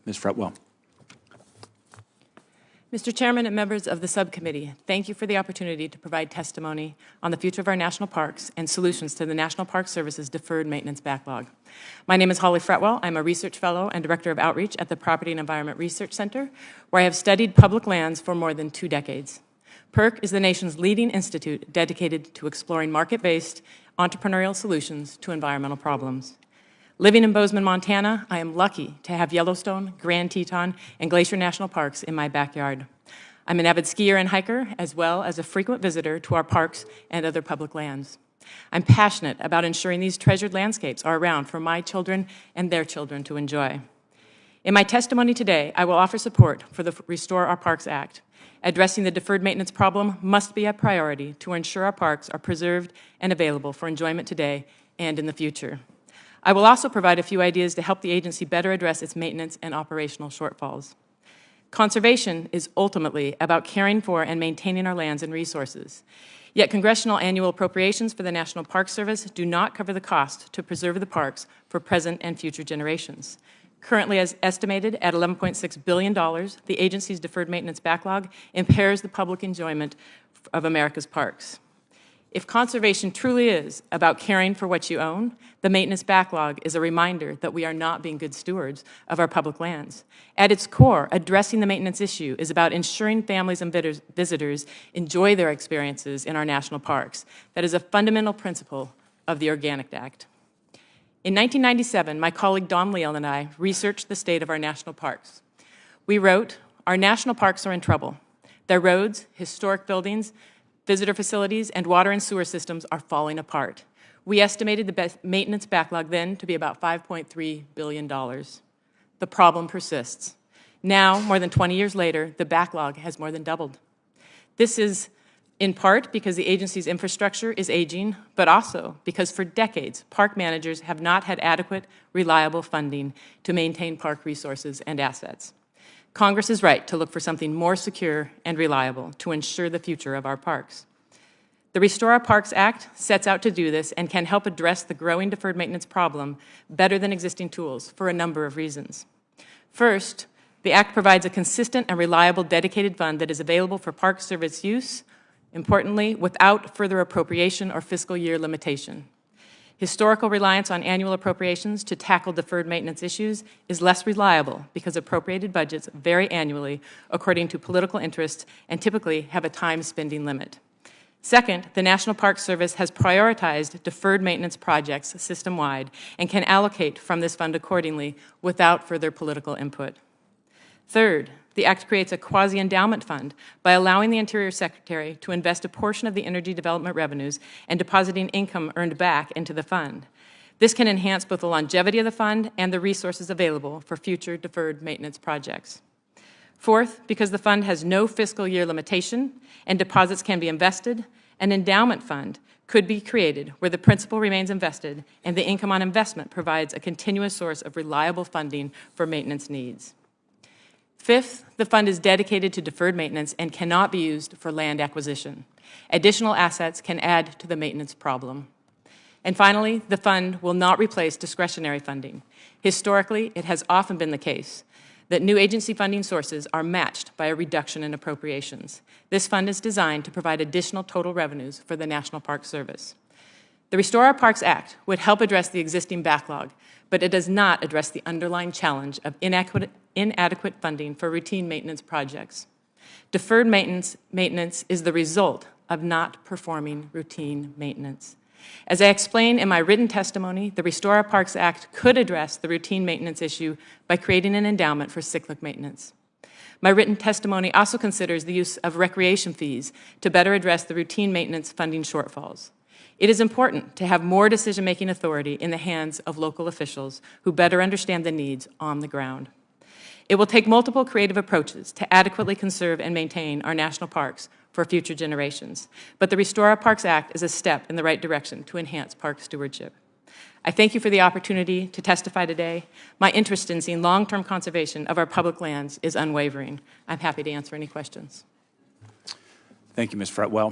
Ms. Fretwell. Mr. Chairman and members of the subcommittee, thank you for the opportunity to provide testimony on the future of our national parks and solutions to the National Park Service's deferred maintenance backlog. My name is Holly Fretwell. I'm a research fellow and director of outreach at the Property and Environment Research Center, where I have studied public lands for more than 2 decades. PERC is the nation's leading institute dedicated to exploring market-based entrepreneurial solutions to environmental problems. Living in Bozeman, Montana, I am lucky to have Yellowstone, Grand Teton, and Glacier National Parks in my backyard. I'm an avid skier and hiker, as well as a frequent visitor to our parks and other public lands. I'm passionate about ensuring these treasured landscapes are around for my children and their children to enjoy. In my testimony today, I will offer support for the Restore Our Parks Act. Addressing the deferred maintenance problem must be a priority to ensure our parks are preserved and available for enjoyment today and in the future. I will also provide a few ideas to help the agency better address its maintenance and operational shortfalls. Conservation is ultimately about caring for and maintaining our lands and resources. Yet congressional annual appropriations for the National Park Service do not cover the cost to preserve the parks for present and future generations. Currently, as estimated at $11.6 billion, the agency's deferred maintenance backlog impairs the public enjoyment of America's parks. If conservation truly is about caring for what you own, the maintenance backlog is a reminder that we are not being good stewards of our public lands. At its core, addressing the maintenance issue is about ensuring families and visitors enjoy their experiences in our national parks. That is a fundamental principle of the Organic Act. In 1997, my colleague Don Leal and I researched the state of our national parks. We wrote, "Our national parks are in trouble. Their roads, historic buildings, visitor facilities, and water and sewer systems are falling apart." We estimated the maintenance backlog then to be about $5.3 billion. The problem persists. Now, more than 20 years later, the backlog has more than doubled. This is in part because the agency's infrastructure is aging, but also because for decades, park managers have not had adequate, reliable funding to maintain park resources and assets. Congress is right to look for something more secure and reliable to ensure the future of our parks. The Restore Our Parks Act sets out to do this and can help address the growing deferred maintenance problem better than existing tools for a number of reasons. First, the Act provides a consistent and reliable dedicated fund that is available for Park Service use, importantly, without further appropriation or fiscal year limitation. Historical reliance on annual appropriations to tackle deferred maintenance issues is less reliable because appropriated budgets vary annually according to political interests and typically have a time spending limit. Second, the National Park Service has prioritized deferred maintenance projects system-wide and can allocate from this fund accordingly without further political input. Third, the Act creates a quasi-endowment fund by allowing the Interior Secretary to invest a portion of the energy development revenues and depositing income earned back into the fund. This can enhance both the longevity of the fund and the resources available for future deferred maintenance projects. Fourth, because the fund has no fiscal year limitation and deposits can be invested, an endowment fund could be created where the principal remains invested and the income on investment provides a continuous source of reliable funding for maintenance needs. Fifth, the fund is dedicated to deferred maintenance and cannot be used for land acquisition. Additional assets can add to the maintenance problem. And finally, the fund will not replace discretionary funding. Historically, it has often been the case that new agency funding sources are matched by a reduction in appropriations. This fund is designed to provide additional total revenues for the National Park Service. The Restore Our Parks Act would help address the existing backlog, but it does not address the underlying challenge of inadequate funding for routine maintenance projects. Deferred maintenance is the result of not performing routine maintenance. As I explained in my written testimony, the Restore Our Parks Act could address the routine maintenance issue by creating an endowment for cyclic maintenance. My written testimony also considers the use of recreation fees to better address the routine maintenance funding shortfalls. It is important to have more decision-making authority in the hands of local officials who better understand the needs on the ground. It will take multiple creative approaches to adequately conserve and maintain our national parks for future generations, but the Restore Our Parks Act is a step in the right direction to enhance park stewardship. I thank you for the opportunity to testify today. My interest in seeing long-term conservation of our public lands is unwavering. I'm happy to answer any questions. Thank you, Ms. Fretwell.